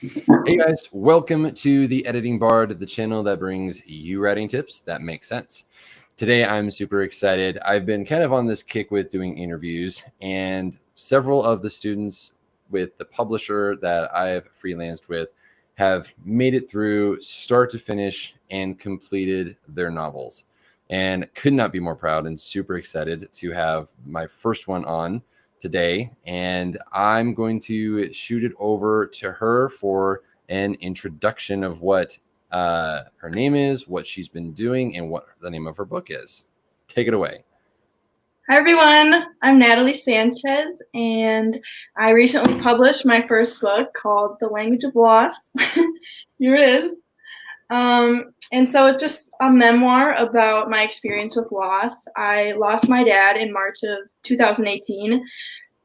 Hey guys, welcome to the Editing Bard, the channel that brings you writing tips that make sense. Today I'm super excited. I've been kind of on this kick with doing interviews, and several of the students with the publisher that I've freelanced with have made it through start to finish and completed their novels. And could not be more proud and super excited to have my first one on today. And I'm going to shoot it over to her for an introduction of what her name is, what she's been doing, and what the name of her book is. Take it away. Hi everyone, I'm Natalie Sanchez, and I recently published my first book called The Language of Loss. Here it is. And so it's just a memoir about my experience with loss. I lost my dad in March of 2018,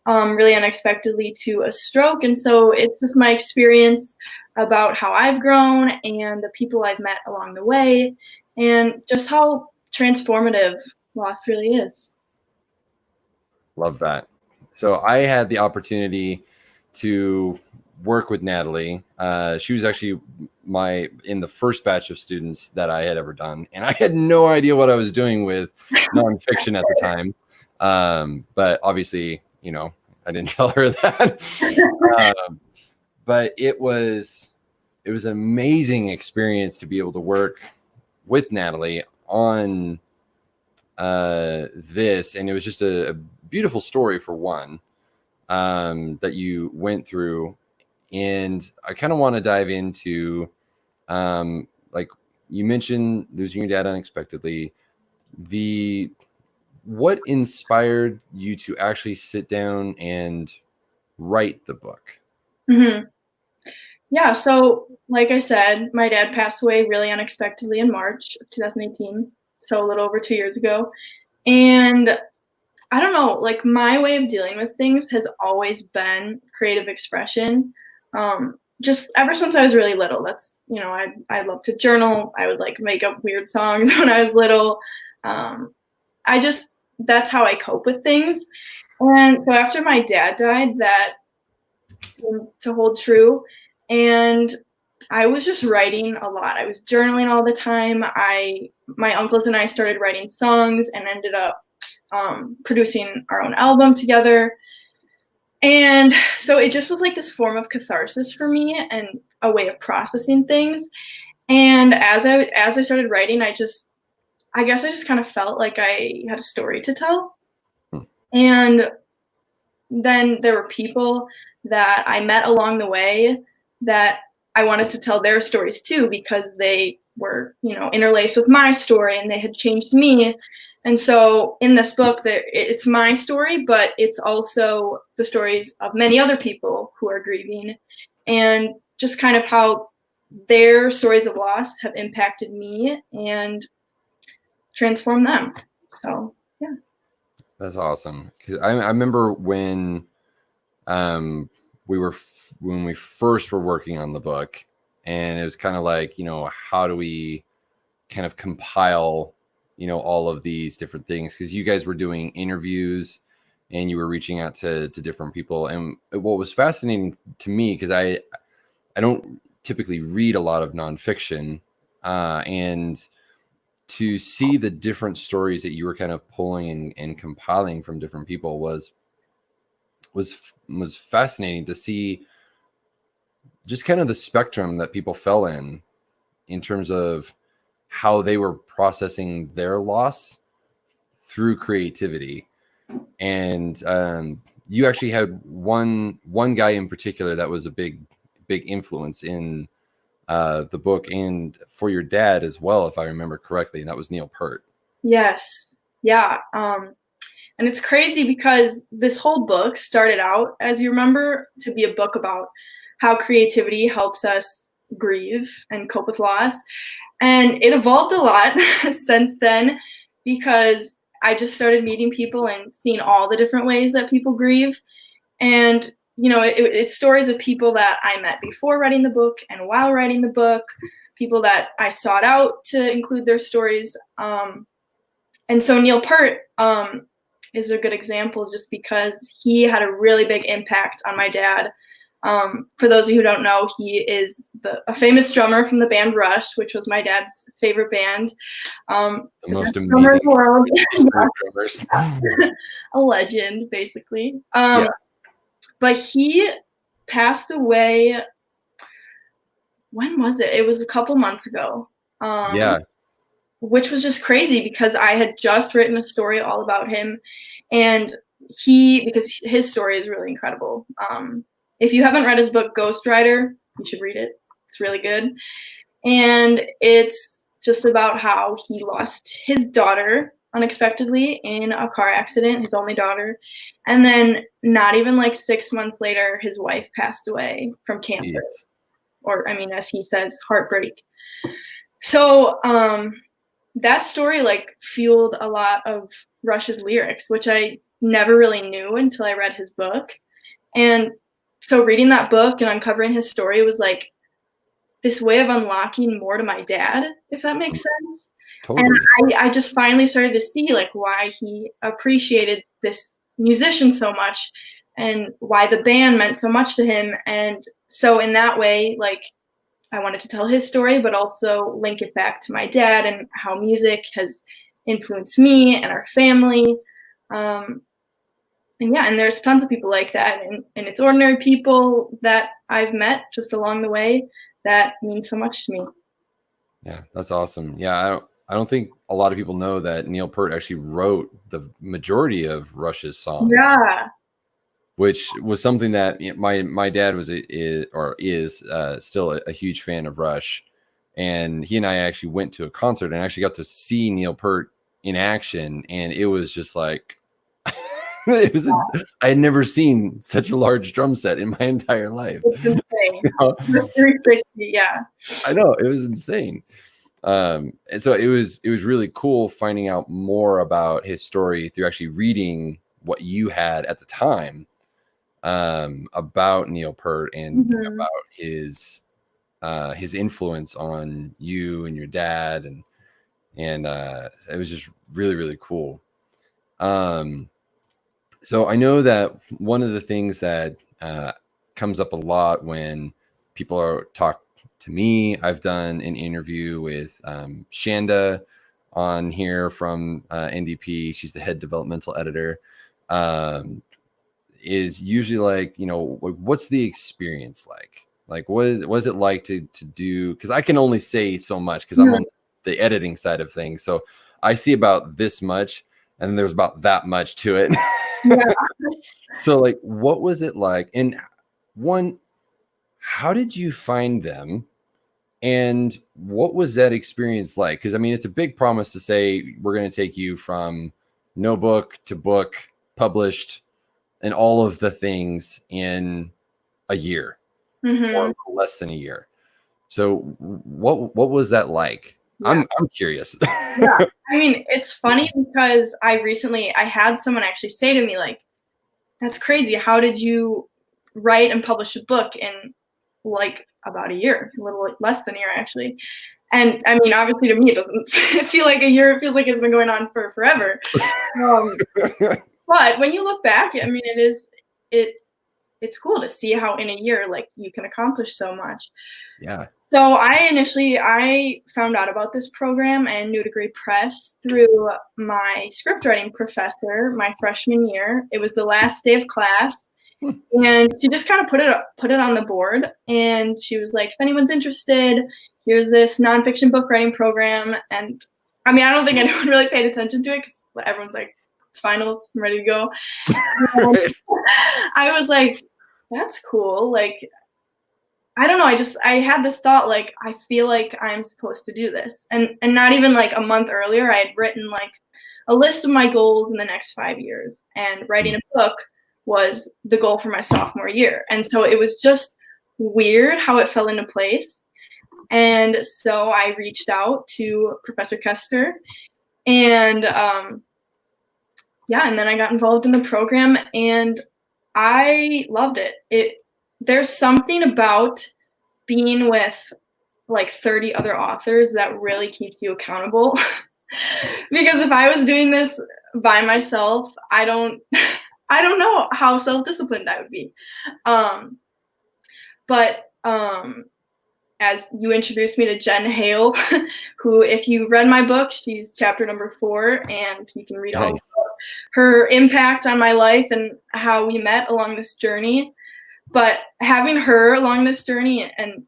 really unexpectedly to a stroke. And so it's just my experience about how I've grown and the people I've met along the way, and just how transformative loss really is. Love that. So I had the opportunity to work with Natalie. She was actually in the first batch of students that I had ever done, and I had no idea what I was doing with nonfiction at the time. But obviously, I didn't tell her that. But it was an amazing experience to be able to work with Natalie on this, and it was just a beautiful story for one that you went through. And I kind of want to dive into like you mentioned losing your dad unexpectedly. What inspired you to actually sit down and write the book? Mm-hmm. Yeah, so like I said, my dad passed away really unexpectedly in March of 2018, so a little over 2 years ago. And I don't know, like my way of dealing with things has always been creative expression. Just ever since I was really little, I love to journal. I would like make up weird songs when I was little. I just That's how I cope with things. And so after my dad died, that seemed to hold true. And I was just writing a lot. I was journaling all the time. My uncles and I started writing songs and ended up producing our own album together. And so it just was like this form of catharsis for me and a way of processing things. And as I started writing, I guess I just kind of felt like I had a story to tell. And then there were people that I met along the way that I wanted to tell their stories too, because they were, interlaced with my story and they had changed me. And so in this book, it's my story, but it's also the stories of many other people who are grieving, and just kind of how their stories of loss have impacted me and transformed them. So, yeah. That's awesome. 'Cause I remember when when we first were working on the book, and it was kind of like, how do we kind of compile, all of these different things? Because you guys were doing interviews and you were reaching out to different people. And what was fascinating to me, because I don't typically read a lot of nonfiction, and to see the different stories that you were kind of pulling and compiling from different people was fascinating to see just kind of the spectrum that people fell in terms of how they were processing their loss through creativity. And you actually had one guy in particular that was a big influence in the book and for your dad as well, if I remember correctly, and that was Neil Peart. Yes. Yeah. And it's crazy because this whole book started out, as you remember, to be a book about how creativity helps us grieve and cope with loss. And it evolved a lot since then, because I just started meeting people and seeing all the different ways that people grieve. And, it's stories of people that I met before writing the book and while writing the book, people that I sought out to include their stories. And so Neil Peart is a good example, just because he had a really big impact on my dad. For those of you who don't know, he is a famous drummer from the band Rush, which was my dad's favorite band. The most best drummer in amazing the world. history of drummers. A legend, basically. Yeah. But he passed away. When was it? It was a couple months ago. Yeah. Which was just crazy because I had just written a story all about him, and because his story is really incredible. If you haven't read his book Ghostwriter, you should read it. It's really good. And it's just about how he lost his daughter unexpectedly in a car accident, his only daughter. And then not even like 6 months later, his wife passed away from cancer. Jeez. Or, I mean, as he says, heartbreak. So that story like fueled a lot of Rush's lyrics, which I never really knew until I read his book. And so reading that book and uncovering his story was like this way of unlocking more to my dad, if that makes sense. Totally. And I just finally started to see like why he appreciated this musician so much and why the band meant so much to him. And so in that way, like I wanted to tell his story, but also link it back to my dad and how music has influenced me and our family. And yeah, and there's tons of people like that, and it's ordinary people that I've met just along the way that mean so much to me. Yeah, that's awesome. Yeah, I don't think a lot of people know that Neil Peart actually wrote the majority of Rush's songs. Yeah. Which was something that my dad is still a huge fan of Rush, and he and I actually went to a concert and actually got to see Neil Peart in action, and it was just like I had never seen such a large drum set in my entire life. It's insane. You know? 360, yeah. I know, it was insane. And so it was really cool finding out more about his story through actually reading what you had at the time about Neil Peart and about his influence on you and your dad, and it was just really, really cool. So I know that one of the things that comes up a lot when people talk to me, I've done an interview with Shanda on here from NDP. She's the head developmental editor. Is usually like, what's the experience like? Like, what is it like to do? Because I can only say so much because I'm on the editing side of things. So I see about this much, and then there's about that much to it. Yeah. So like, what was it like? And one, how did you find them? And what was that experience like? Because I mean, it's a big promise to say we're going to take you from no book to book published and all of the things in a year or less than a year. So what was that like? Yeah. I'm curious. Yeah. I mean, it's funny because I had someone actually say to me, like, that's crazy. How did you write and publish a book in like about a year, a little less than a year actually? And I mean, obviously to me, it doesn't feel like a year. It feels like it's been going on for forever. But when you look back, I mean, it's cool to see how in a year, like, you can accomplish so much. Yeah. So I found out about this program and New Degree Press through my script writing professor my freshman year. It was the last day of class, and she just kind of put it on the board, and she was like, if anyone's interested, here's this nonfiction book writing program. And I mean, I don't think anyone really paid attention to it because everyone's like, it's finals, I'm ready to go. I was like, that's cool. Like, I don't know. I had this thought, like, I feel like I'm supposed to do this. And not even like a month earlier, I had written like a list of my goals in the next 5 years, and writing a book was the goal for my sophomore year. And so it was just weird how it fell into place. And so I reached out to Professor Kester, and and then I got involved in the program, and I loved it. There's something about being with like 30 other authors that really keeps you accountable. Because if I was doing this by myself, I don't know how self-disciplined I would be. But as you introduced me to Jen Hale, who, if you read my book, she's chapter number 4, and you can read all Nice. about her impact on my life and how we met along this journey. But having her along this journey and,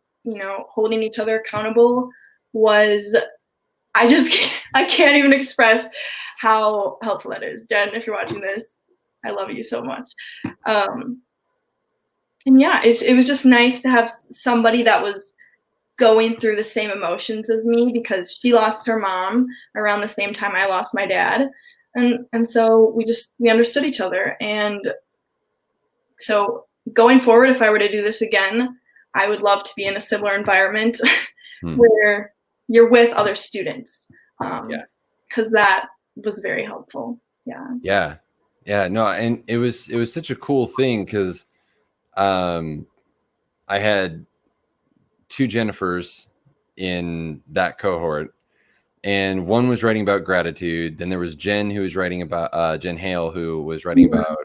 holding each other accountable was, I can't even express how helpful that is. Jen, if you're watching this, I love you so much. And yeah, it was just nice to have somebody that was going through the same emotions as me, because she lost her mom around the same time I lost my dad. And so we understood each other. And so going forward, if I were to do this again, I would love to be in a similar environment where you're with other students. Because that was very helpful. Yeah. No, and it was such a cool thing, because I had 2 Jennifers in that cohort, and one was writing about gratitude. Then there was Jen, who was writing about Jen Hale, who was writing about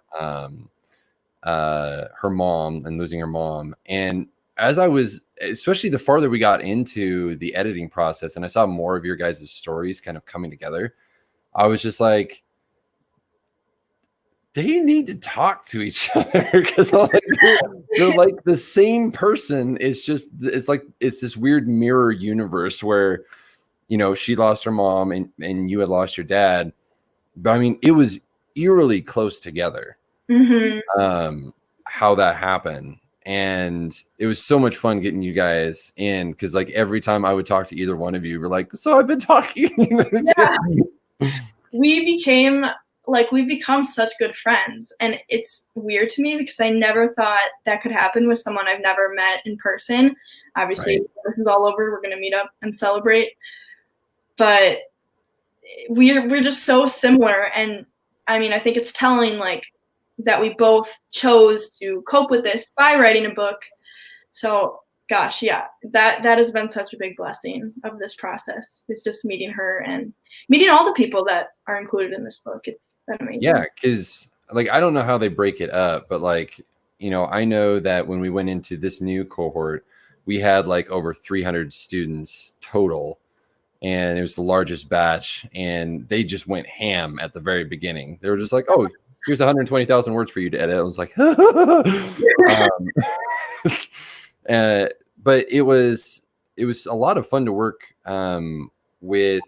her mom and losing her mom. And as I was, especially the farther we got into the editing process, and I saw more of your guys' stories kind of coming together, I was just like, they need to talk to each other, because they're like the same person. It's this weird mirror universe where, she lost her mom and you had lost your dad. But I mean, it was eerily close together. How that happened. And it was so much fun getting you guys in, because like every time I would talk to either one of you, we're like, so I've been talking. We've become such good friends, and it's weird to me because I never thought that could happen with someone I've never met in person. Obviously, This is all over. We're going to meet up and celebrate, but we're just so similar. And I mean, I think it's telling, that we both chose to cope with this by writing a book. So gosh, yeah, that has been such a big blessing of this process. It's just meeting her and meeting all the people that are included in this book. It's been amazing. Yeah, because I don't know how they break it up, but I know that when we went into this new cohort, we had over 300 students total, and it was the largest batch, and they just went ham at the very beginning. They were just like, oh, here's 120,000 words for you to edit. I was like, but it was a lot of fun to work with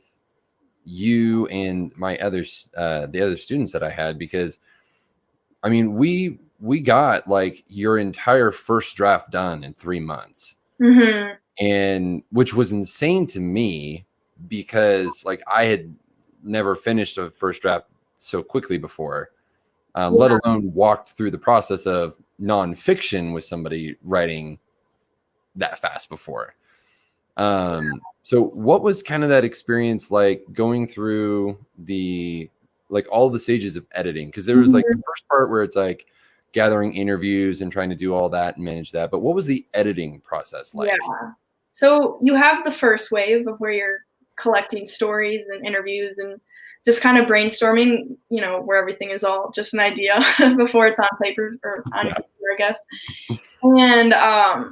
you and my others, the other students that I had, because I mean, we got your entire first draft done in 3 months, and which was insane to me, because I had never finished a first draft so quickly before. Let alone walked through the process of nonfiction with somebody writing that fast before. So what was kind of that experience like, going through the all the stages of editing? Because there was the first part where it's gathering interviews and trying to do all that and manage that. But what was the editing process like? Yeah. So you have the first wave of where you're collecting stories and interviews and just kind of brainstorming, where everything is all just an idea before it's on paper or on paper, I guess. And I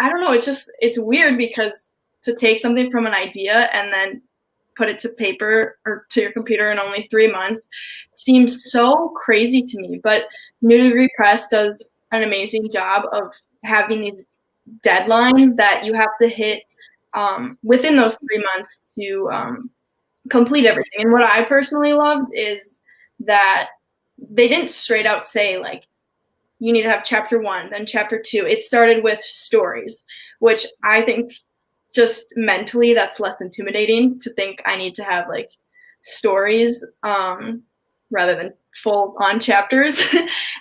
don't know, it's weird, because to take something from an idea and then put it to paper or to your computer in only 3 months seems so crazy to me. But New Degree Press does an amazing job of having these deadlines that you have to hit within those 3 months to complete everything. And what I personally loved is that they didn't straight out say you need to have chapter 1, then chapter 2. It started with stories, which I think just mentally that's less intimidating, to think I need to have stories rather than full on chapters.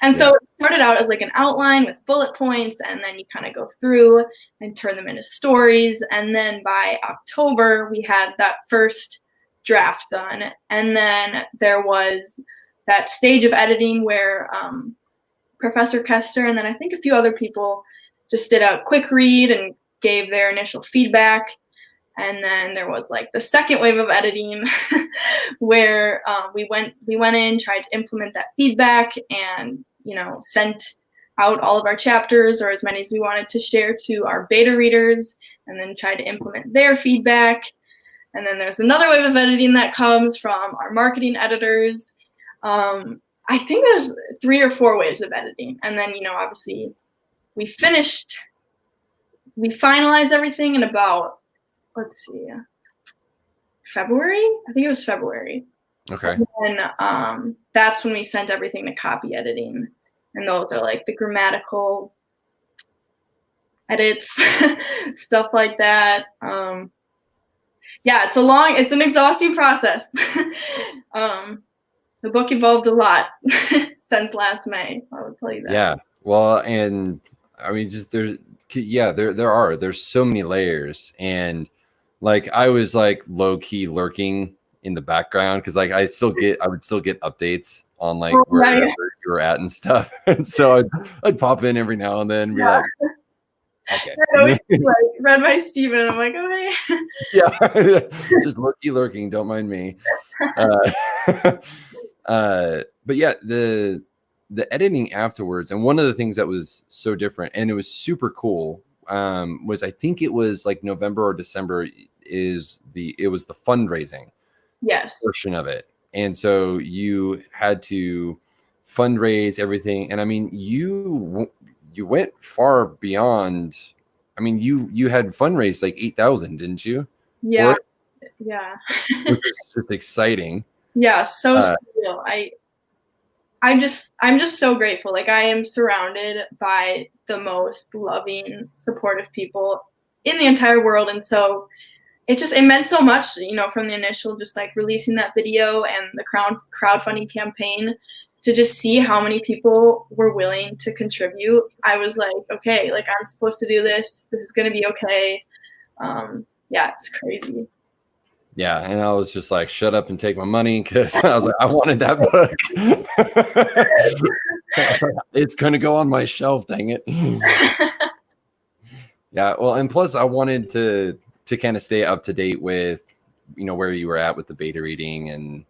And so it started out as an outline with bullet points, and then you kind of go through and turn them into stories. And then by October, we had that first draft done. And then there was that stage of editing where Professor Kester and then I think a few other people just did a quick read and gave their initial feedback. And then there was the second wave of editing where we went in, tried to implement that feedback, and sent out all of our chapters, or as many as we wanted to share, to our beta readers, and then try to implement their feedback. And then there's another wave of editing that comes from our marketing editors. I think there's 3 or 4 waves of editing. And then, obviously we finalized everything in about, let's see, February? I think it was February. Okay. And that's when we sent everything to copy editing. And those are like the grammatical edits, stuff like that. Yeah, it's an exhausting process. The book evolved a lot since last May, I will tell you that. Yeah. Well, and I mean, just there's so many layers, and like I was like low key lurking in the background because like I would still get updates on like wherever you were at and stuff, and so I'd pop in every now and then and be like, okay. I always like read by Steven, and I'm like, oh hey. Yeah, just low key lurking. Don't mind me. But yeah, the editing afterwards, and one of the things that was so different and it was super cool was I think it was like November or December it was the fundraising portion of it. And so you had to fundraise everything. And I mean, you went far beyond. I mean, you had fundraised like 8,000, didn't you? Yeah. Which is just exciting. Yeah, so surreal. I'm just so grateful. Like, I am surrounded by the most loving, supportive people in the entire world, and so it meant so much, from the initial just like releasing that video and the crowdfunding campaign, to just see how many people were willing to contribute. I was like, okay, like I'm supposed to do this. This is gonna be okay. Yeah, it's crazy. Yeah, and I was just like, shut up and take my money, because I was like, I wanted that book. Like, it's going to go on my shelf, dang it. Yeah, well, and plus I wanted to kind of stay up to date with, where you were at with the beta reading and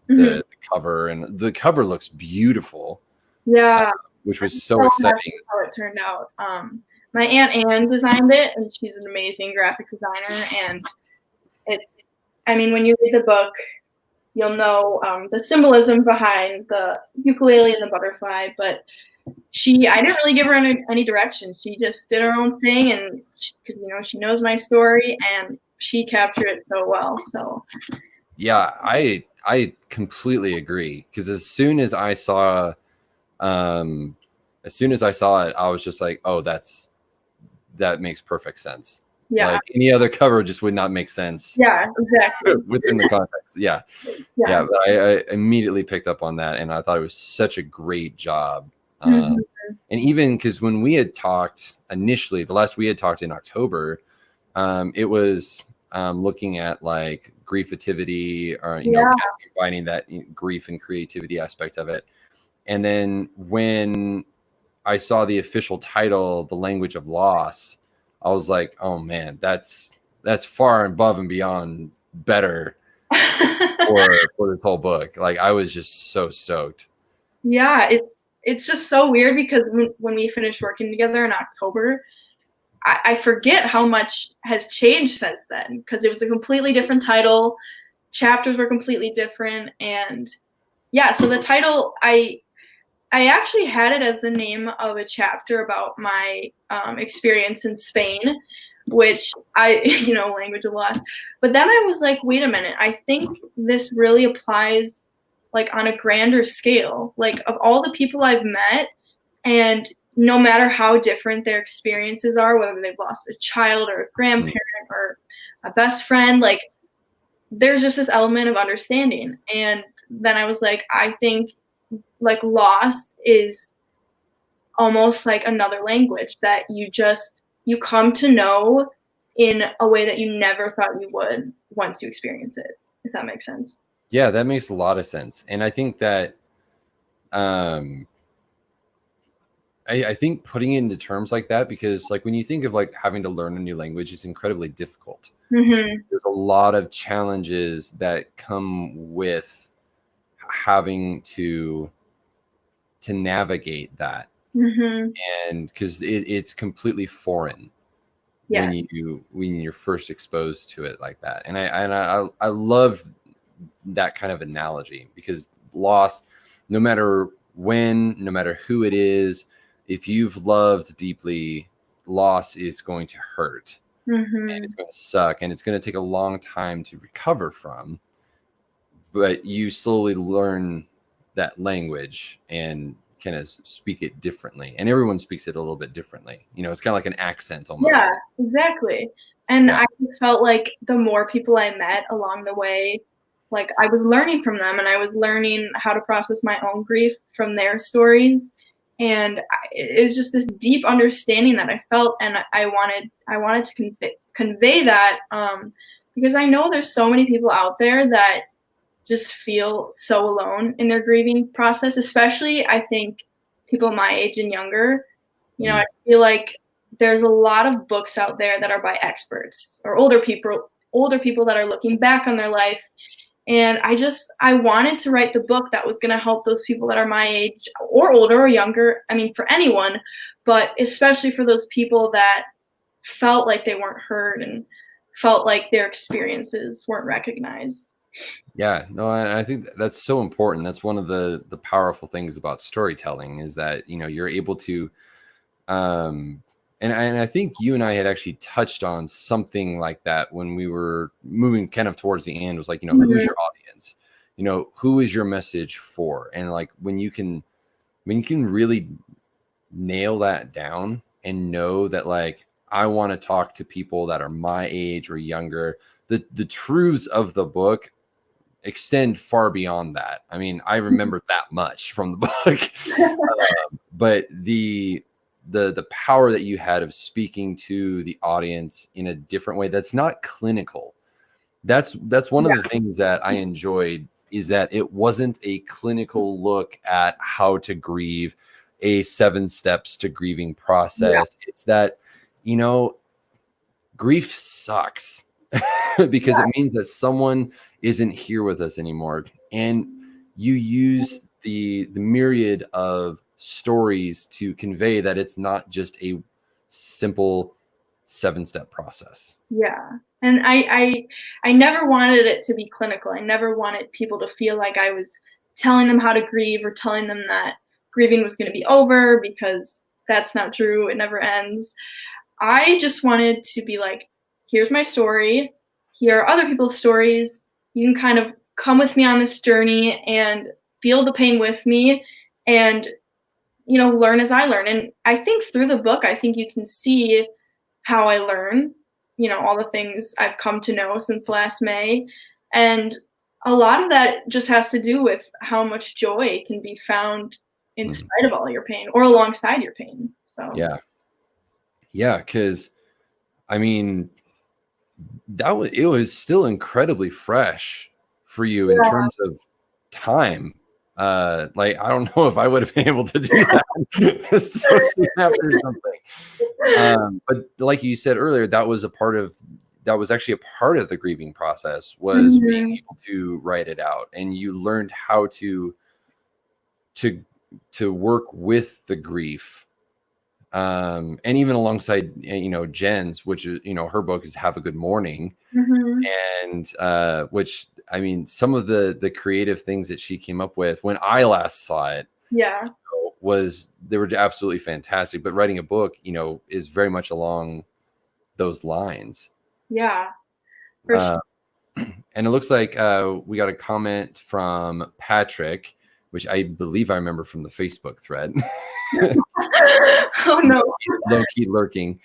the cover. And the cover looks beautiful. Yeah. Which was so exciting. How it turned out. My Aunt Anne designed it, and she's an amazing graphic designer, and when you read the book, you'll know the symbolism behind the ukulele and the butterfly, but I didn't really give her any direction. She just did her own thing, and because she knows my story, and she captured it so well. So yeah, I completely agree, because as soon as I saw it, I was just like, oh, that makes perfect sense. Yeah. Like any other cover just would not make sense. Yeah, exactly. Within the context. Yeah. But I immediately picked up on that, and I thought it was such a great job. And even because when we had talked initially, the last we had talked in October, it was looking at like griefativity, or kind of combining that grief and creativity aspect of it. And then when I saw the official title, The Language of Loss, I was like, oh man, that's far above and beyond better for this whole book. Like, I was just so stoked. Yeah, it's just so weird, because when we finished working together in October, I forget how much has changed since then, because it was a completely different title. Chapters were completely different. And yeah, so the title, I actually had it as the name of a chapter about my experience in Spain, which language of loss. But then I was like, wait a minute, I think this really applies like on a grander scale, like of all the people I've met, and no matter how different their experiences are, whether they've lost a child or a grandparent or a best friend, like there's just this element of understanding. And then I was like, I think like loss is almost like another language that you come to know in a way that you never thought you would once you experience it, if that makes sense. Yeah, that makes a lot of sense. And I think that I think putting it into terms like that, because like when you think of like having to learn a new language, is incredibly difficult. There's a lot of challenges that come with having to navigate that. Mhm. and because it's completely foreign Yeah. when you're first exposed to it like that. And I love that kind of analogy, because loss, no matter when, no matter who it is, if you've loved deeply, loss is going to hurt, and it's Mhm. going to suck, and it's going to take a long time to recover from. But you slowly learn that language and kind of speak it differently. And everyone speaks it a little bit differently. It's kind of like an accent Yeah, almost. exactly. And Yeah. I just felt like the more people I met along the way, like, I was learning from them, and I was learning how to process my own grief from their stories, and it was just this deep understanding that I felt, and I wanted to convey that, because I know there's so many people out there that just feel so alone in their grieving process, especially, I think, people my age and younger. I Mm. feel like there's a lot of books out there that are by experts or older people that are looking back on their life, and I wanted to write the book that was going to help those people that are my age or older or younger. I mean, for anyone, but especially for those people that felt like they weren't heard and felt like their experiences weren't recognized. Yeah, no, I think that's so important. That's one of the powerful things about storytelling, is that you're able to, um, and I think you and I had actually touched on something like that when we were moving kind of towards the end. Was like, who's Mhm. your audience? Who is your message for? And like when you can really nail that down and know that, like, I want to talk to people that are my age or younger. The truths of the book extend far beyond that. I mean, I remember that much from the book, but the power that you had of speaking to the audience in a different way that's not clinical. That's one of the things that I enjoyed, is that it wasn't a clinical look at how to grieve, a 7 steps to grieving Yeah, process. It's that, you know, grief sucks because it yeah, means that someone isn't here with us anymore. And you use the myriad of stories to convey that it's not just a simple 7 step process. yeah. And I never wanted it to be clinical. I never wanted people to feel like I was telling them how to grieve or telling them that grieving was going to be over, because that's not true. It never ends. I just wanted to be like, here's my story. Here are other people's stories. You can kind of come with me on this journey and feel the pain with me, and learn as I learn. And I think through the book, I think you can see how I learn, all the things I've come to know since last May. And a lot of that just has to do with how much joy can be found in Mhm. spite of all your pain or alongside your pain. So, Yeah. Yeah. Cause I mean, it was still incredibly fresh for you in yeah. terms of time. Like, I don't know if I would have been able to do that so soon after something. But like you said earlier, that was actually a part of the grieving process, was being Mhm. able to write it out, and you learned how to to work with the grief, and even alongside Jen's, which is, her book is Have a Good Morning, Mhm. and which, I mean, some of the creative things that she came up with when I last saw it Yeah. was, they were absolutely fantastic. But writing a book, is very much along those lines. Yeah. For sure. uh, and it looks like we got a comment from Patrick, which I believe I remember from the Facebook thread. Oh no. Low key lurking.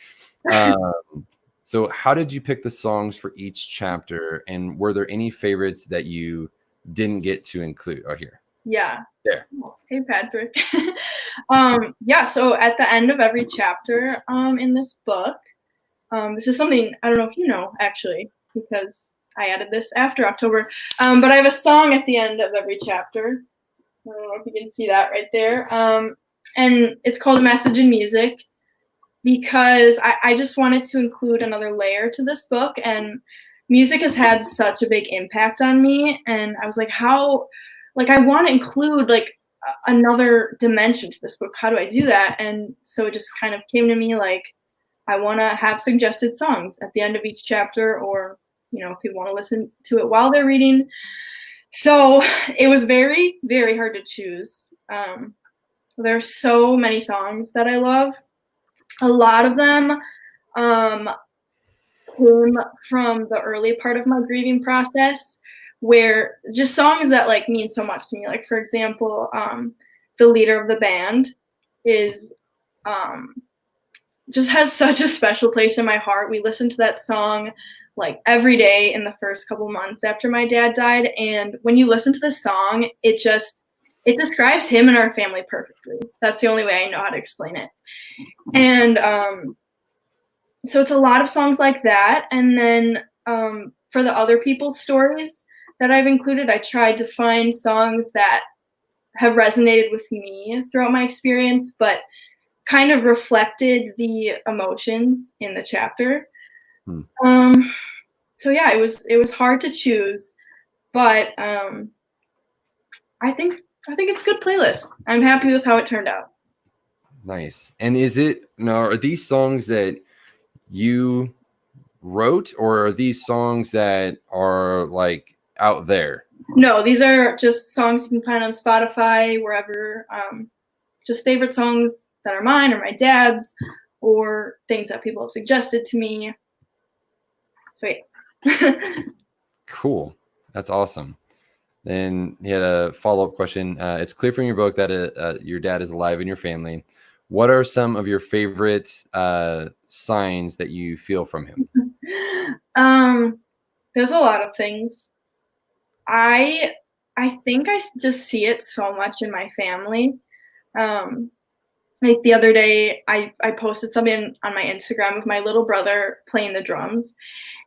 So how did you pick the songs for each chapter, and were there any favorites that you didn't get to include? Oh, here. Yeah. There. Oh, hey Patrick. Yeah, so at the end of every chapter in this book, this is something I don't know if you know, actually, because I added this after October. But I have a song at the end of every chapter. I don't know if you can see that right there. And it's called A Message in Music, because I just wanted to include another layer to this book. And music has had such a big impact on me. And I was like, how, like, I want to include like another dimension to this book. How do I do that? And so it just kind of came to me like, I want to have suggested songs at the end of each chapter, or, if people want to listen to it while they're reading. So it was very, very hard to choose. There's so many songs that I love. A lot of them came from the early part of my grieving process, where just songs that like mean so much to me. Like, for example, the leader of the band is just has such a special place in my heart. We listened to that song like every day in the first couple months after my dad died, and when you listen to the song, it describes him and our family perfectly. That's the only way I know how to explain it. And so it's a lot of songs like that. And then for the other people's stories that I've included, I tried to find songs that have resonated with me throughout my experience, but kind of reflected the emotions in the chapter. So yeah, it was hard to choose, but I think it's a good playlist. I'm happy with how it turned out. Nice. And are these songs that you wrote, or are these songs that are like out there? No, these are just songs you can find on Spotify, wherever. Just favorite songs that are mine or my dad's, or things that people have suggested to me. Sweet. Cool. That's awesome. Then he had a follow-up question. It's clear from your book that your dad is alive in your family. What are some of your favorite signs that you feel from him? There's a lot of things. I think I just see it so much in my family. Like the other day, I posted something on my Instagram of my little brother playing the drums.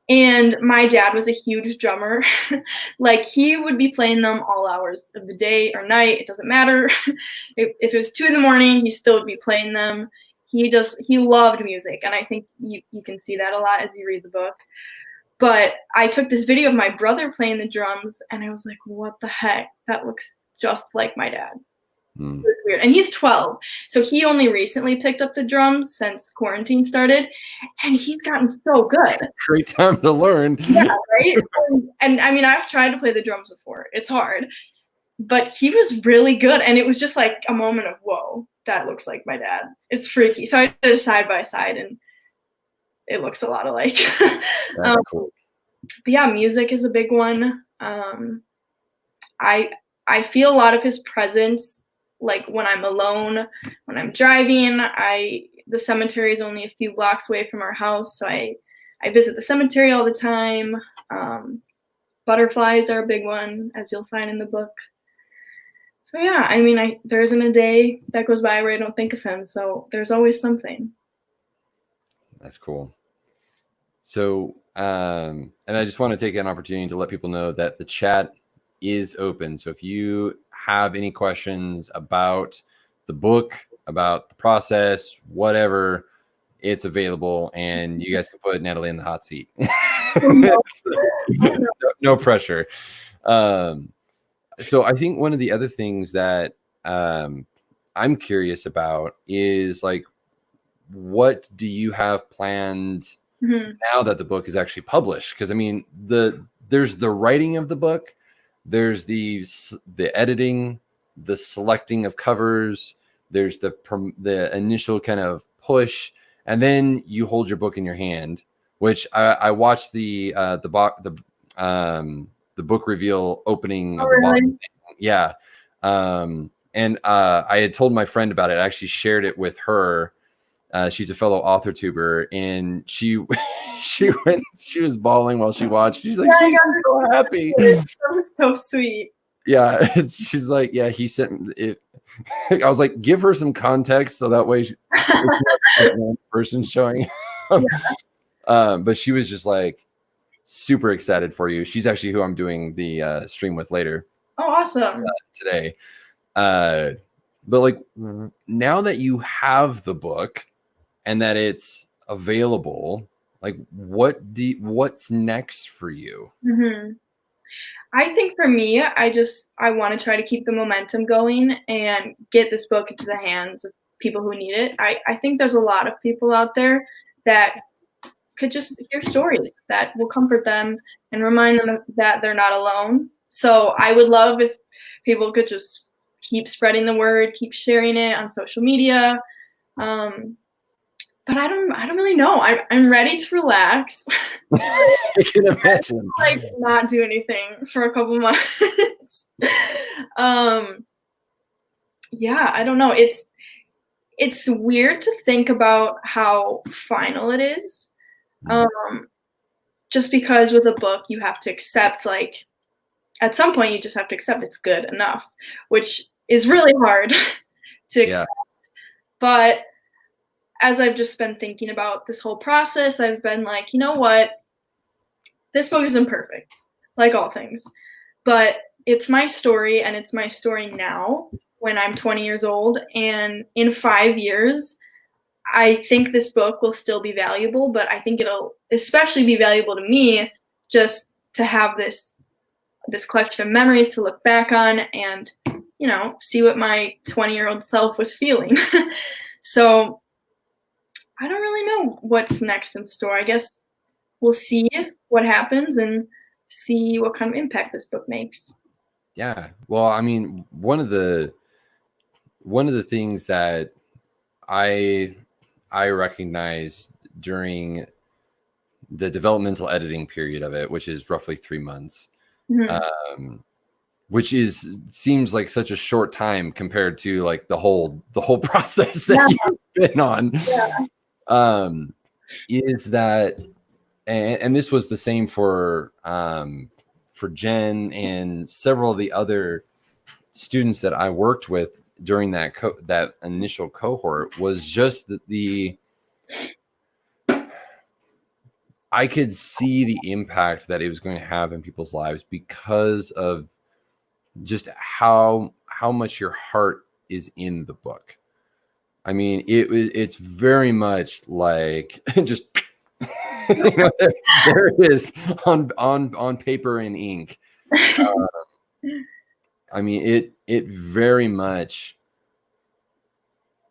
And my dad was a huge drummer. Like, he would be playing them all hours of the day or night. It doesn't matter. If it was 2 a.m, he still would be playing them. He loved music. And I think you can see that a lot as you read the book. But I took this video of my brother playing the drums, and I was like, what the heck? That looks just like my dad. It was weird. And he's 12, so he only recently picked up the drums since quarantine started, and he's gotten so good. Great time to learn. Yeah, right? And I mean, I've tried to play the drums before. It's hard. But he was really good, and it was just like a moment of, whoa, that looks like my dad. It's freaky. So I did a side by side, and it looks a lot alike. That's cool. But yeah, music is a big one. I feel a lot of his presence, like when I'm alone, when I'm driving. The cemetery is only a few blocks away from our house, so I visit the cemetery all the time. Butterflies are a big one, as you'll find in the book. So yeah, I mean, there isn't a day that goes by where I don't think of him, so there's always something. That's cool. So, and I just want to take an opportunity to let people know that the chat is open. So if you have any questions about the book, about the process, whatever, it's available, and you guys can put Natalie in the hot seat. No pressure. So I think one of the other things that I'm curious about is, like, what do you have planned now that the book is actually published? Because I mean, there's the writing of the book, there's the editing, the selecting of covers, there's the initial kind of push, and then you hold your book in your hand. Which I watched the book reveal opening of the box. Yeah. And I had told my friend about it. I actually shared it with her. She's a fellow author tuber, and she was bawling while she watched. She's like, she's so happy. That was so sweet. Yeah. She's like, yeah, he sent it. I was like, give her some context so that way one person showing up. Yeah. But she was just like super excited for you. She's actually who I'm doing the stream with later. Oh, awesome. Today. But like, now that you have the book and that it's available, like, what's next for you? I think for me, I want to try to keep the momentum going and get this book into the hands of people who need it. I think there's a lot of people out there that could just hear stories that will comfort them and remind them that they're not alone. So I would love if people could just keep spreading the word, keep sharing it on social media. Um, but I don't really know. I'm ready to relax. I can imagine. Like not do anything for a couple months. um, yeah, I don't know. It's weird to think about how final it is. Um, just because with a book you have to accept, like, at some point you just have to accept it's good enough, which is really hard to Yeah. accept. But as I've just been thinking about this whole process, I've been like, you know what? This book isn't perfect, like all things, but it's my story and it's my story now when I'm 20 years old. And in 5 years, I think this book will still be valuable, but I think it'll especially be valuable to me just to have this collection of memories to look back on and, see what my 20-year-old self was feeling. So I don't really know what's next in store. I guess we'll see what happens and see what kind of impact this book makes. Yeah. Well, I mean, one of the things that I recognized during the developmental editing period of it, which is roughly 3 months, Mhm. which seems like such a short time compared to like the whole process that Yeah, you've been on. yeah. Is that, and this was the same for Jen and several of the other students that I worked with during that initial cohort, was just that I could see the impact that it was going to have in people's lives because of just how much your heart is in the book. I mean, it's very much like just there it is on paper and ink. I mean, it very much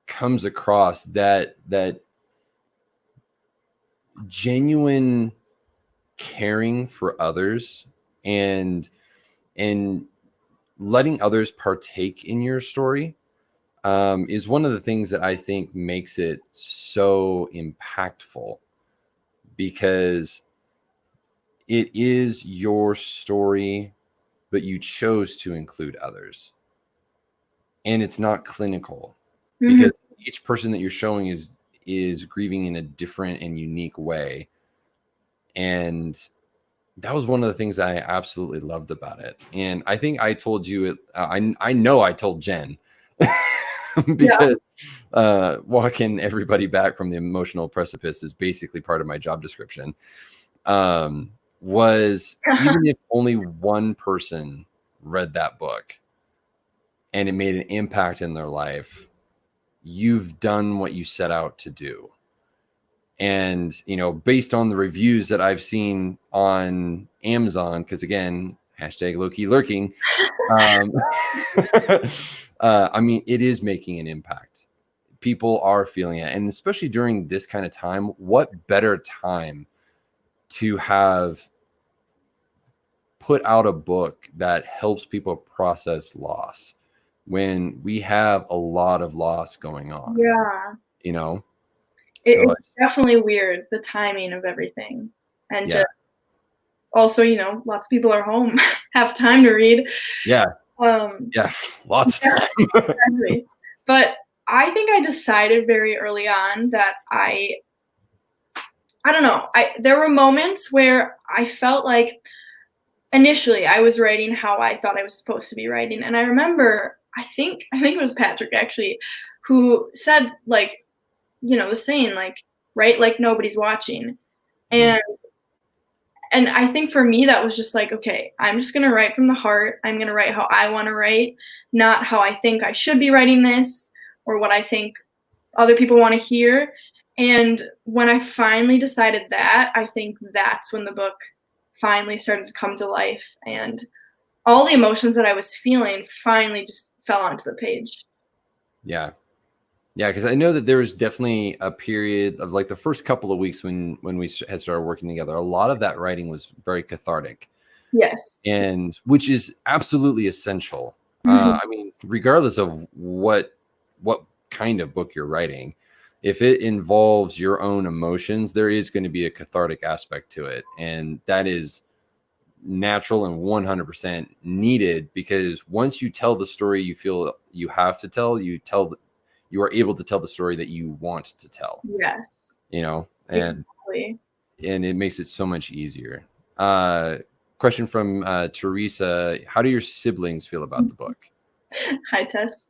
comes across that genuine caring for others and letting others partake in your story is one of the things that I think makes it so impactful, because it is your story, but you chose to include others. And it's not clinical, Mhm. because each person that you're showing is grieving in a different and unique way. And that was one of the things that I absolutely loved about it. And I think I told you it. I know I told Jen Yeah. because walking everybody back from the emotional precipice is basically part of my job description. Was even if only one person read that book and it made an impact in their life, you've done what you set out to do. And, based on the reviews that I've seen on Amazon, because again, hashtag low-key lurking, I mean, it is making an impact. People are feeling it. And especially during this kind of time, what better time to have put out a book that helps people process loss when we have a lot of loss going on, Yeah. you know? It's So definitely weird, the timing of everything. And yeah, just also, lots of people are home, have time to read. yeah, Um, yeah, lots of yeah, time. exactly. But I think I decided very early on that I don't know. There were moments where I felt like initially I was writing how I thought I was supposed to be writing. And I remember I think it was Patrick actually who said, like, the saying, like, write like nobody's watching. Mhm. And I think for me that was just like, okay, I'm just gonna write from the heart. I'm gonna write how I want to write, not how I think I should be writing this or what I think other people want to hear. And when I finally decided that, I think that's when the book finally started to come to life, and all the emotions that I was feeling finally just fell onto the page. Yeah. Yeah, because I know that there was definitely a period of like the first couple of weeks when we had started working together. A lot of that writing was very cathartic, Yes. and which is absolutely essential. Mhm. I mean, regardless of what kind of book you're writing, if it involves your own emotions, there is going to be a cathartic aspect to it, and that is natural and 100% needed, because once you tell the story you feel you have to tell, you are able to tell the story that you want to tell, Yes. you know, Exactly. and it makes it so much easier. Question from Teresa: how do your siblings feel about the book? Hi, Tess.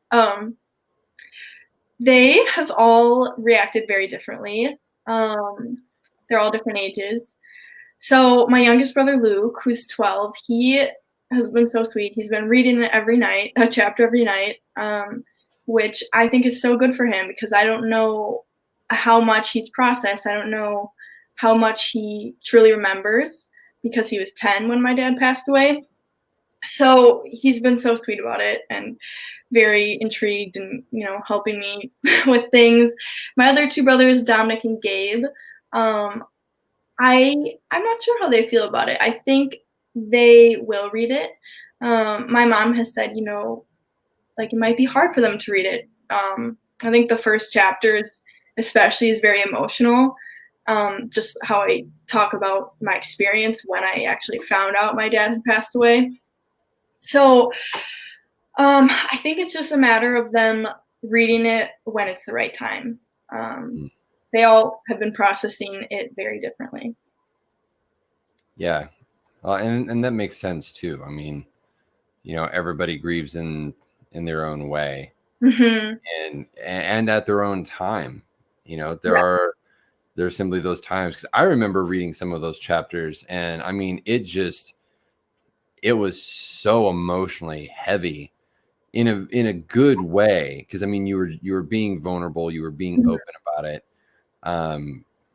They have all reacted very differently. Um, they're all different ages. So my youngest brother Luke, who's 12, he has been so sweet. He's been reading it every night, a chapter every night, which I think is so good for him, because I don't know how much he's processed. I don't know how much he truly remembers, because he was 10 when my dad passed away. So he's been so sweet about it and very intrigued and, helping me with things. My other two brothers, Dominic and Gabe, um, I'm not sure how they feel about it. I think they will read it. My mom has said, like, it might be hard for them to read it. I think the first chapters, especially, is very emotional. Just how I talk about my experience when I actually found out my dad had passed away. So I think it's just a matter of them reading it when it's the right time. Um, Mm. they all have been processing it very differently. Yeah, and that makes sense too. I mean, everybody grieves in their own way, Hmm. and at their own time. Yeah. There's simply those times, because I remember reading some of those chapters, and I mean, it was so emotionally heavy in a good way, because I mean, you were being vulnerable, you were being Mhm. open about it.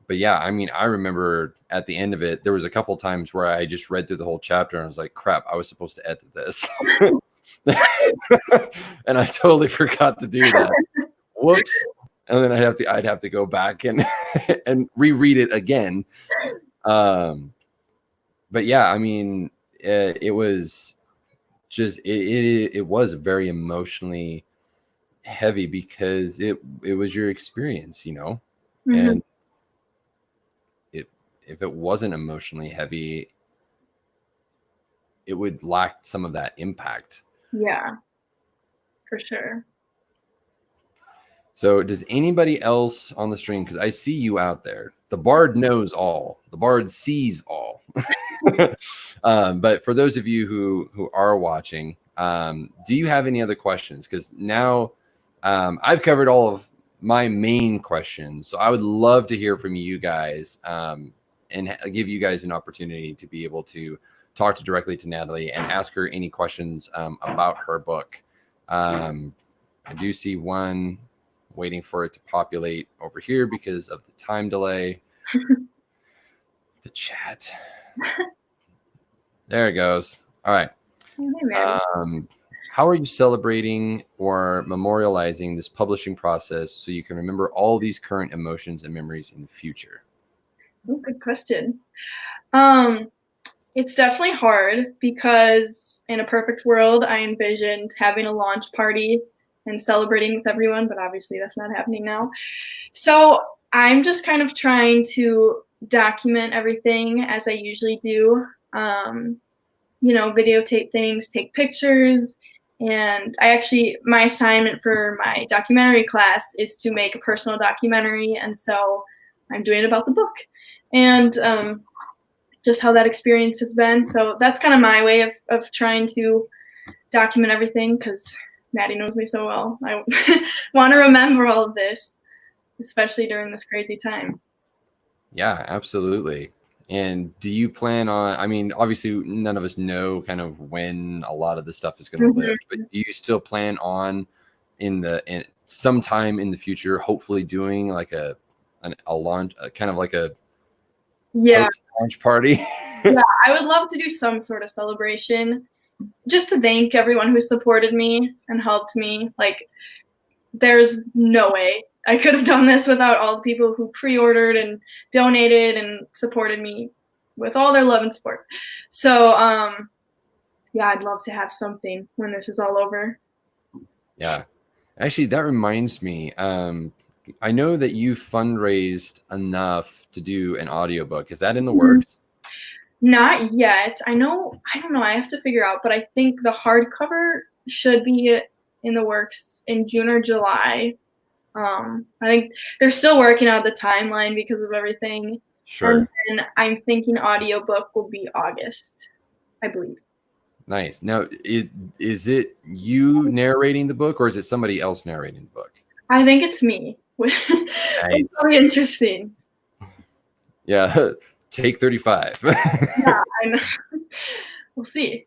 But yeah, I mean, I remember at the end of it, there was a couple times where I just read through the whole chapter and I was like, crap, I was supposed to edit this. And I totally forgot to do that. Whoops. And then I'd have to go back and and reread it again. But yeah, I mean, it was just it was very emotionally heavy, because it was your experience, Mhm. and it if it wasn't emotionally heavy, it would lack some of that impact. Yeah, for sure. So does anybody else on the stream, because I see you out there, the bard knows all, the bard sees all. But for those of you who are watching, do you have any other questions? Because now I've covered all of my main questions, so I would love to hear from you guys, and give you guys an opportunity to be able to talk directly to Natalie and ask her any questions about her book. I do see one waiting for it to populate over here because of the time delay. The chat. There it goes. All right. Oh, hey, Maddie. How are you celebrating or memorializing this publishing process so you can remember all these current emotions and memories in the future? Oh, good question. Um, it's definitely hard, because in a perfect world, I envisioned having a launch party and celebrating with everyone, but obviously that's not happening now. So I'm just kind of trying to document everything as I usually do. Videotape things, take pictures. And my assignment for my documentary class is to make a personal documentary. And so I'm doing it about the book and just how that experience has been. So that's kind of my way of trying to document everything, because Maddie knows me so well. I want to remember all of this, especially during this crazy time. Yeah, absolutely. And do you plan on, I mean, obviously none of us know kind of when a lot of this stuff is going to lift, but Mhm. do you still plan on in sometime in the future, hopefully doing like a launch, kind of like a Yeah. post launch party? Yeah, I would love to do some sort of celebration just to thank everyone who supported me and helped me. Like, there's no way I could have done this without all the people who pre-ordered and donated and supported me with all their love and support. So, yeah, I'd love to have something when this is all over. Yeah. Actually, that reminds me. I know that you fundraised enough to do an audiobook. Is that in the works? Not yet. I don't know. I have to figure out, but I think the hardcover should be in the works in June or July. I think they're still working out the timeline because of everything. Sure. And then I'm thinking audiobook will be August, I believe. Nice. Now, is it you narrating the book or is it somebody else narrating the book? I think it's me. It's really interesting. Yeah. Take 35. Yeah, I know. We'll see.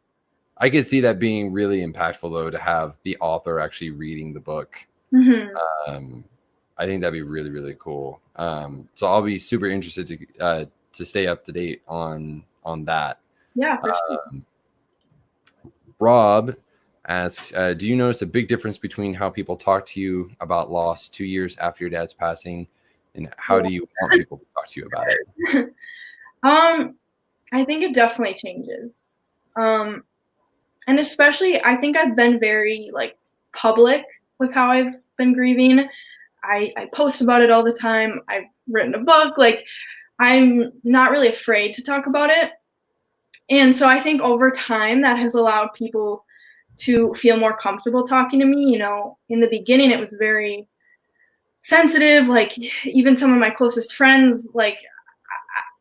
I could see that being really impactful, though, to have the author actually reading the book. I think that'd be really, really cool. So I'll be super interested to stay up to date on that. Yeah, for sure. Rob asks, do you notice a big difference between how people talk to you about loss 2 years after your dad's passing, and how do you want people to talk to you about it? I think it definitely changes. And especially, I think I've been very public with how I've been grieving. I post about it all the time. I've written a book. Like, I'm not really afraid to talk about it. And so I think over time that has allowed people to feel more comfortable talking to me. You know, in the beginning it was very sensitive, like even some of my closest friends,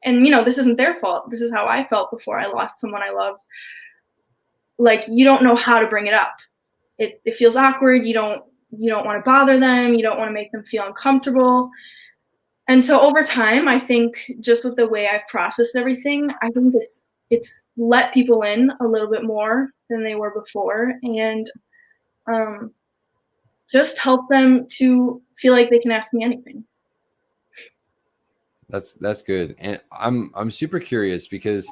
and this isn't their fault. This is how I felt before I lost someone I loved. Like, you don't know how to bring it up. It feels awkward. You don't want to bother them. You don't want to make them feel uncomfortable. And so over time, I think just with the way I've processed everything, I think it's let people in a little bit more than they were before, and just help them to feel like they can ask me anything. That's good. And I'm super curious because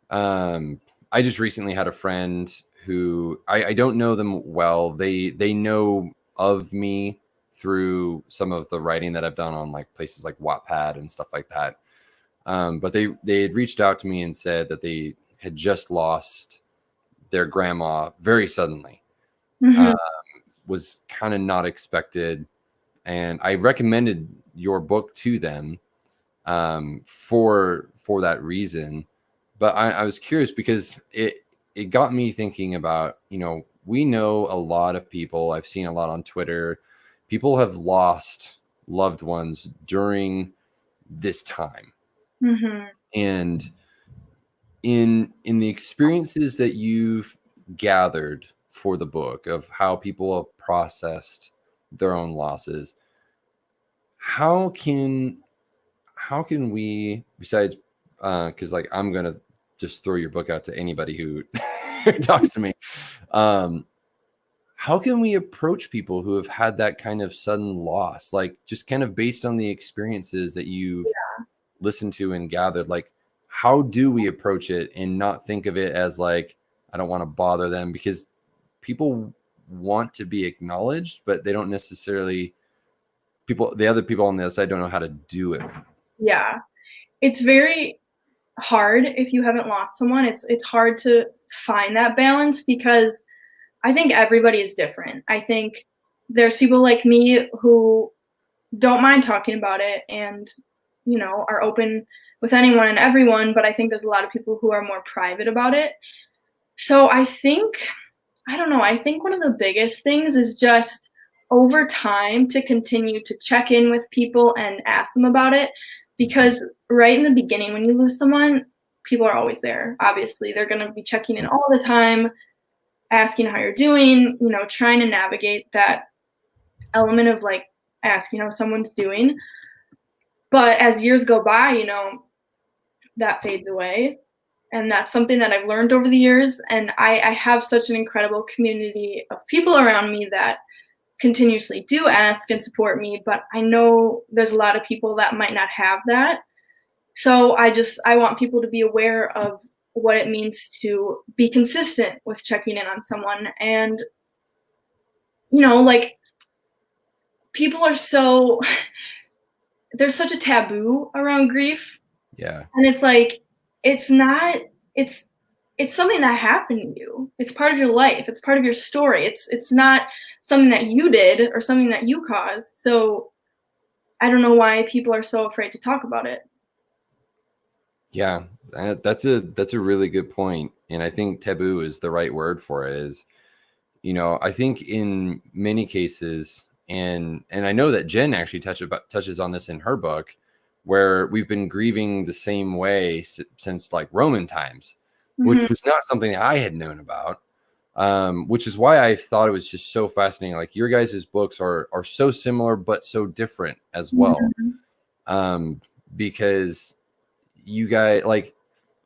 I just recently had a friend who I don't know them well. They know of me through some of the writing that I've done on places like Wattpad and stuff like that. But they had reached out to me and said that they had just lost their grandma very suddenly. Was kind of not expected. And I recommended your book to them for that reason. But I was curious because it got me thinking about, we know a lot of people. I've seen a lot on Twitter. People have lost loved ones during this time. And in the experiences that you've gathered for the book of how people have processed their own losses, how can we, besides because I'm gonna just throw your book out to anybody who talks to me, how can we approach people who have had that kind of sudden loss, just kind of based on the experiences that you've listened to and gathered? How do we approach it and not think of it as I don't want to bother them? Because people want to be acknowledged, but they don't necessarily, the other people on the other side don't know how to do it. Yeah, it's very hard if you haven't lost someone. It's hard to find that balance because I think everybody is different. I think there's people like me who don't mind talking about it and are open with anyone and everyone, but I think there's a lot of people who are more private about it. So I think one of the biggest things is just over time to continue to check in with people and ask them about it, because right in the beginning when you lose someone, people are always there. Obviously, they're going to be checking in all the time, asking how you're doing, trying to navigate that element of asking how someone's doing. But as years go by, that fades away. And that's something that I've learned over the years. And I have such an incredible community of people around me that continuously do ask and support me. But I know there's a lot of people that might not have that. So I want people to be aware of what it means to be consistent with checking in on someone. And, like, people are so there's such a taboo around grief, Yeah. and it's like it's not it's it's something that happened to you. It's part of your life. It's part of your story. It's not something that you did or something that you caused. So I don't know why people are so afraid to talk about it. Yeah, that's a really good point, and I think taboo is the right word for it. Is I think in many cases, and I know that Jen actually touches on this in her book, where we've been grieving the same way since like Roman times, Mhm. which was not something that I had known about. Which is why I thought it was just so fascinating. Like your guys' books are so similar but so different as well. Mhm. Um, because you guys like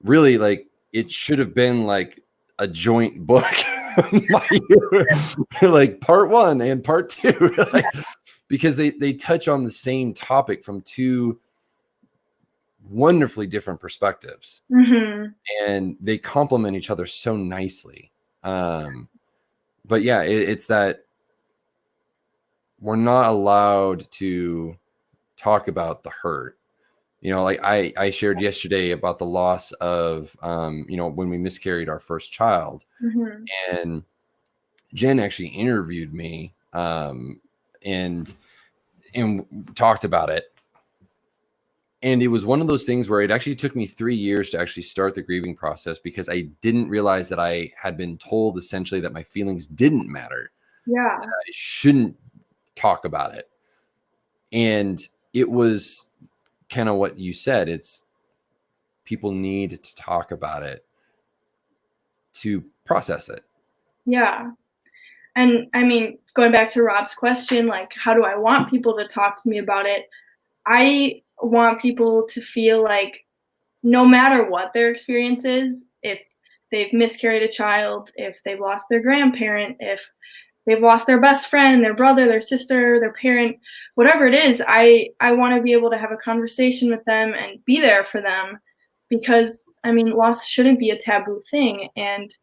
really like it should have been like a joint book. Like part one and part two. Like, because they touch on the same topic from two wonderfully different perspectives, Mhm. and they complement each other so nicely. But yeah, it's that we're not allowed to talk about the hurt. Like I shared yesterday about the loss of when we miscarried our first child, Mhm. and Jen actually interviewed me, and talked about it. And it was one of those things where it actually took me 3 years to actually start the grieving process, because I didn't realize that I had been told essentially that my feelings didn't matter. Yeah. I shouldn't talk about it. And it was kind of what you said. It's people need to talk about it to process it. Yeah. And I mean, going back to Rob's question, like, how do I want people to talk to me about it? I want people to feel like no matter what their experience is, if they've miscarried a child, if they've lost their grandparent, if they've lost their best friend, their brother, their sister, their parent, whatever it is, I want to be able to have a conversation with them and be there for them, because I mean, loss shouldn't be a taboo thing. And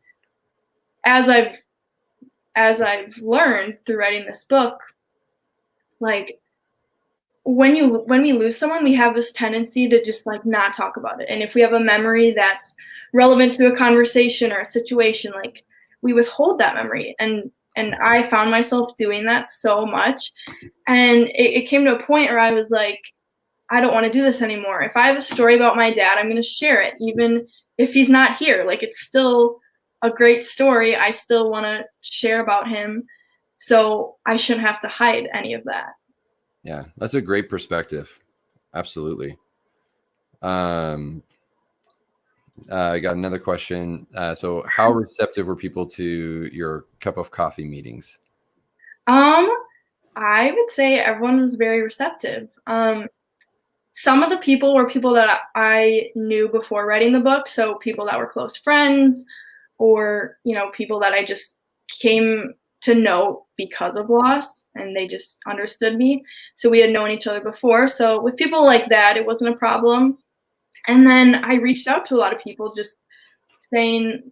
as I've as I've learned through writing this book, like, when we lose someone, we have this tendency to just like not talk about it. And if we have a memory that's relevant to a conversation or a situation, like, we withhold that memory. And I found myself doing that so much. And it came to a point where I was like, I don't want to do this anymore. If I have a story about my dad, I'm going to share it, even if he's not here. Like, it's still a great story. I still want to share about him. So I shouldn't have to hide any of that. Yeah, that's a great perspective. Absolutely. Um, I got another question. So, how receptive were people to your cup of coffee meetings? Um, I would say everyone was very receptive. Some of the people were people that I knew before writing the book, so people that were close friends, or people that I just came to know because of loss, and they just understood me. So we had known each other before. So with people like that, it wasn't a problem. And then I reached out to a lot of people, just saying,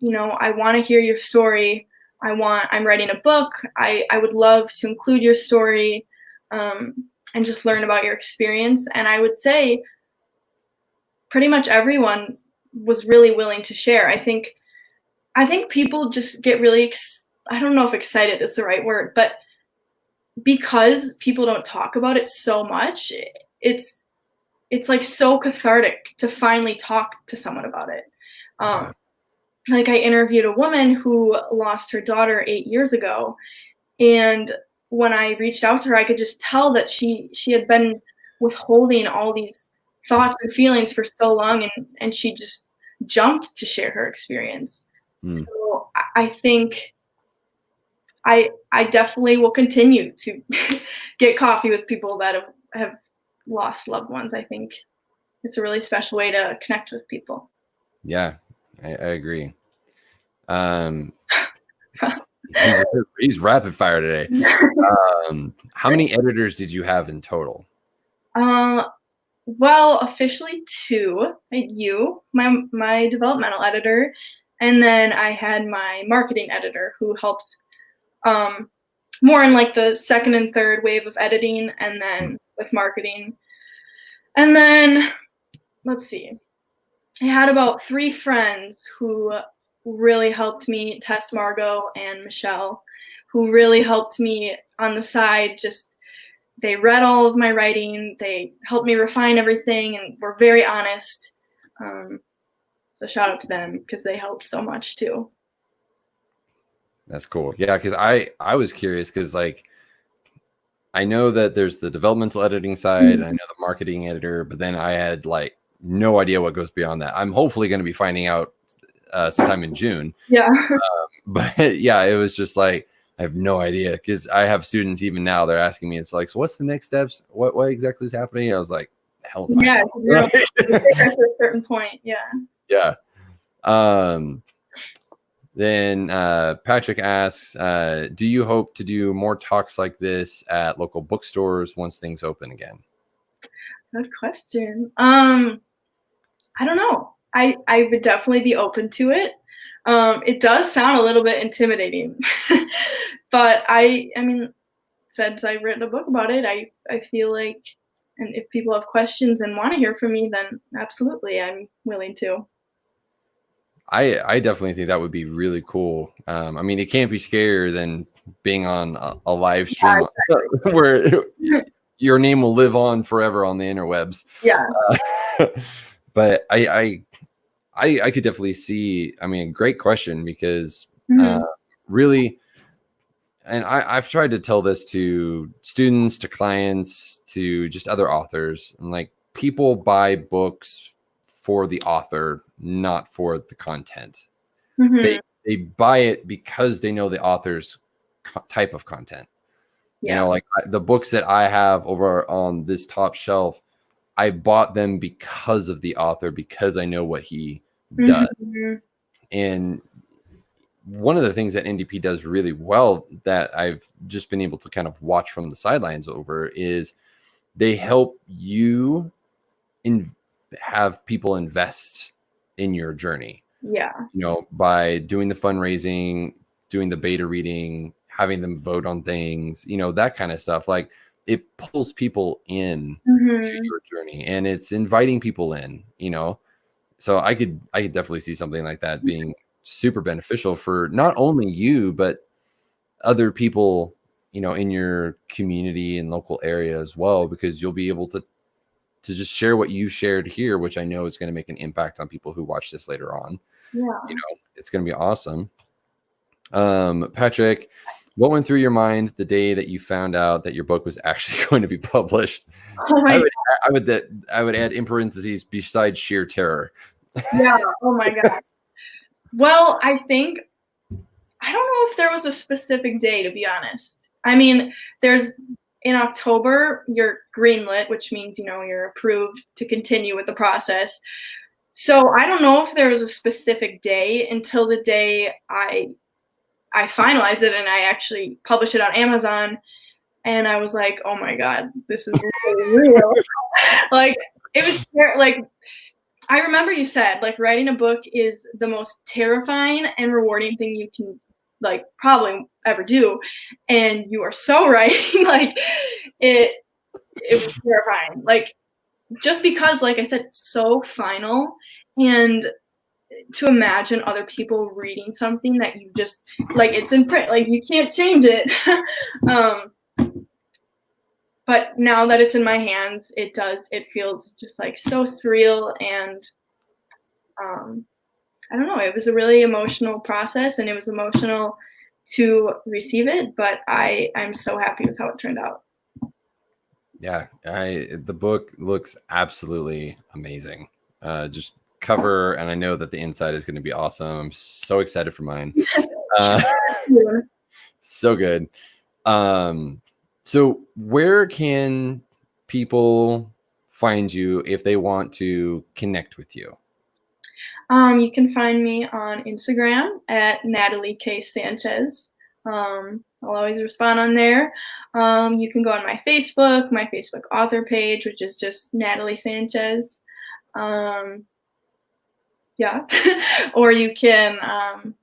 I want to hear your story. I'm writing a book. I would love to include your story, um, and just learn about your experience. And I would say pretty much everyone was really willing to share. I think people just get really I don't know if excited is the right word, but because people don't talk about it so much, it's it's like so cathartic to finally talk to someone about it. Yeah. Um, like, I interviewed a woman who lost her daughter 8 years ago, and when I reached out to her, I could just tell that she had been withholding all these thoughts and feelings for so long, and she just jumped to share her experience. Hmm. So I think I definitely will continue to get coffee with people that have lost loved ones. I think it's a really special way to connect with people. Yeah, I agree. Um, he's rapid fire today. How many editors did you have in total? um, Well, officially two. You, my developmental editor, and then I had my marketing editor who helped um, more in like the second and third wave of editing, and then with marketing. And then let's see, I had about three friends who really helped me, Tess, Margot, and Michelle, who really helped me on the side. Just they read all of my writing, they helped me refine everything, and were very honest. So shout out to them because they helped so much too. That's cool. Yeah, because I was curious because like I know that there's the developmental editing side, and I know the marketing editor, but then I had like no idea what goes beyond that. I'm hopefully going to be finding out sometime in June. Yeah. But yeah, it was just like I have no idea because I have students even now. They're asking me, it's like, so what's the next steps? What exactly is happening? I was like, hell, if I Yeah, know. at a certain point. Yeah. Yeah. Then Patrick asks, do you hope to do more talks like this at local bookstores once things open again? Good question. I don't know. I would definitely be open to it. It does sound a little bit intimidating, but I mean, since I've written a book about it, I feel like, and if people have questions and want to hear from me, then absolutely, I'm willing to. I definitely think that would be really cool. I mean, it can't be scarier than being on a live stream where your name will live on forever on the interwebs. Yeah. But I could definitely see. I mean, great question because really, and I've tried to tell this to students, to clients, to just other authors. And like, people buy books for the author, not for the content. They buy it because they know the author's type of content. You know, like the books that I have over on this top shelf, I bought them because of the author, because I know what he does. And one of the things that NDP does really well that I've just been able to kind of watch from the sidelines over is they help you have people invest in your journey. Yeah. You know, by doing the fundraising, doing the beta reading, having them vote on things, you know, that kind of stuff. Like, it pulls people in to your journey, and it's inviting people in, you know. So I could definitely see something like that being super beneficial for not only you, but other people, you know, in your community and local area as well, because you'll be able to just share what you shared here, which I know is going to make an impact on people who watch this later on. Yeah. You know, it's going to be awesome. Patrick, what went through your mind the day that you found out that your book was actually going to be published? Oh my I would add in parentheses, besides sheer terror. Yeah. Oh my God. Well, I don't know if there was a specific day, to be honest. I mean, in October, you're greenlit, which means, you know, you're approved to continue with the process. So I don't know if there was a specific day until the day I finalized it and I actually published it on Amazon. And I was like, oh my God, this is really real. Like, it was like, I remember you said, like, writing a book is the most terrifying and rewarding thing you can, like, probably ever do. And you are so right. Like, it was terrifying. Like, just because, like I said, it's so final, and to imagine other people reading something that you just, like, it's in print, like, you can't change it. But now that it's in my hands, it feels just like so surreal, and I don't know, it was a really emotional process, and it was emotional to receive it, but I'm so happy with how it turned out. Yeah, the book looks absolutely amazing. Just cover, and I know that the inside is going to be awesome. I'm so excited for mine. So good. So where can people find you if they want to connect with you? You can find me on Instagram at Natalie K. Sanchez, I'll always respond on there. You can go on my Facebook author page, which is just Natalie Sanchez. Um, yeah. Or you can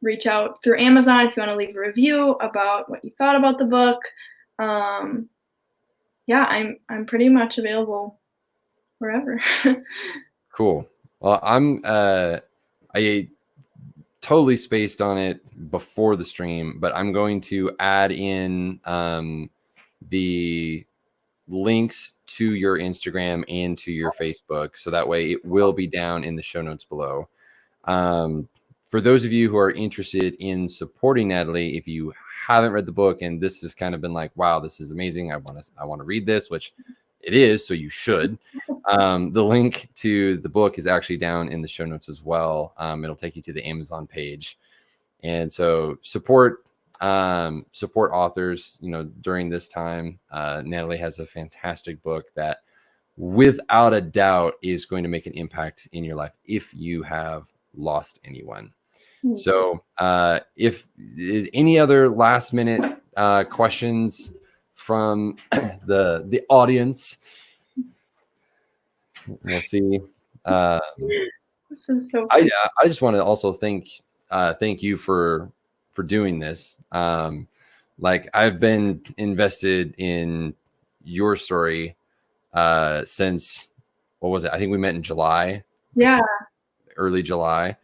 reach out through Amazon if you want to leave a review about what you thought about the book. Um, yeah, I'm pretty much available wherever. Cool. Well, I totally spaced on it before the stream, but I'm going to add in the links to your Instagram and to your Facebook, so that way it will be down in the show notes below. For those of you who are interested in supporting Natalie, if you haven't read the book and this has kind of been like, wow, this is amazing, I want to read this, which it is, so you should. The link to the book is actually down in the show notes as well. It'll take you to the Amazon page, and so support authors, during this time. Natalie has a fantastic book that without a doubt is going to make an impact in your life if you have lost anyone. So if any other last minute questions from the audience, we'll see. This is so I just want to also thank you for doing this. Like, I've been invested in your story since, what was it? I think we met in July. Yeah. Early July.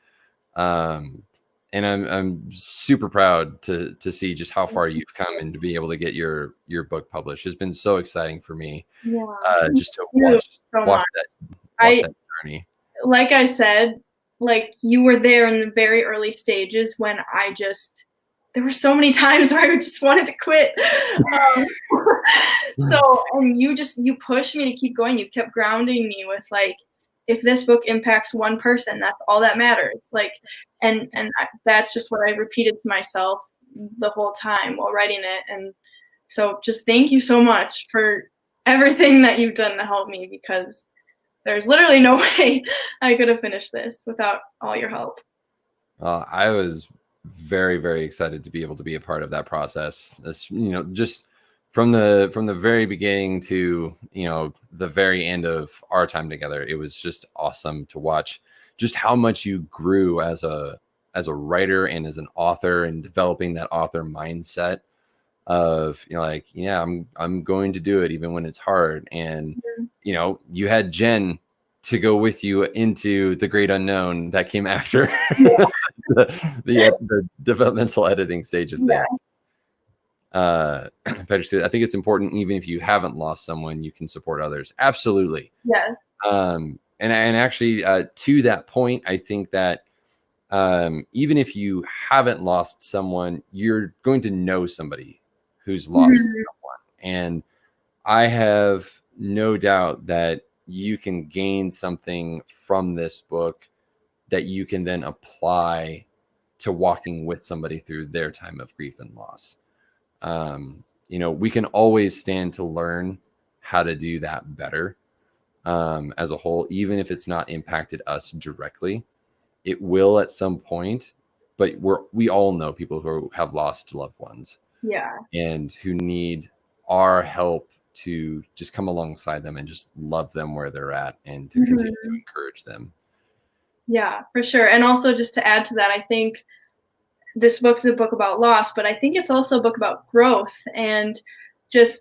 And I'm super proud to see just how far you've come and to be able to get your book published. It's been so exciting for me. Yeah. Just to watch that journey. Like I said, like, you were there in the very early stages when there were so many times where I just wanted to quit. So, and you pushed me to keep going. You kept grounding me with, like, if this book impacts one person, that's all that matters. Like, and that's just what I repeated to myself the whole time while writing it. And so just thank you so much for everything that you've done to help me, because there's literally no way I could have finished this without all your help. I was very, very excited to be able to be a part of that process. Just from the very beginning to, the very end of our time together, it was just awesome to watch just how much you grew as a writer and as an author, and developing that author mindset of, I'm going to do it even when it's hard. And you had Jen to go with you into the great unknown that came after the developmental editing stage of things. Patrick said, I think it's important, even if you haven't lost someone, you can support others. Absolutely. Yes. And actually, to that point, I think that even if you haven't lost someone, you're going to know somebody who's lost someone. And I have no doubt that you can gain something from this book that you can then apply to walking with somebody through their time of grief and loss. We can always stand to learn how to do that better as a whole, even if it's not impacted us directly. It will at some point, but we all know people who have lost loved ones. Yeah. And who need our help to just come alongside them and just love them where they're at, and to continue to encourage them. Yeah, for sure. And also, just to add to that, I think this book's a book about loss, but I think it's also a book about growth, and just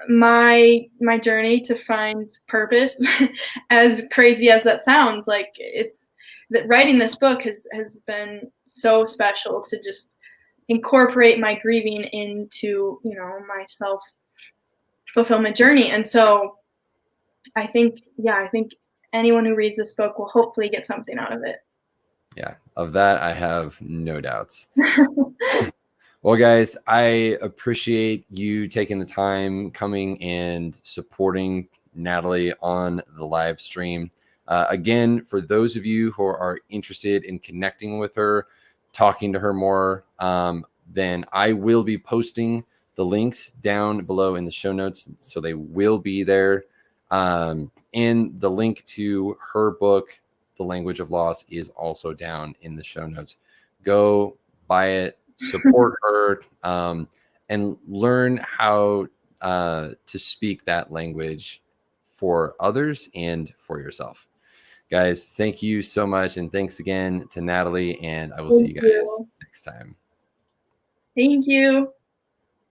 my journey to find purpose. As crazy as that sounds, like, it's that writing this book has been so special to just incorporate my grieving into, my self-fulfillment journey. And so I think anyone who reads this book will hopefully get something out of it. Yeah, of that I have no doubts. Well, guys, I appreciate you taking the time, coming and supporting Natalie on the live stream. Again, for those of you who are interested in connecting with her, talking to her more, then I will be posting the links down below in the show notes, so they will be there. And the link to her book, The Language of Loss, is also down in the show notes. Go buy it, support her, and learn how to speak that language for others and for yourself. Guys, thank you so much. And thanks again to Natalie. And I will see Thank you guys you. next time. Thank you.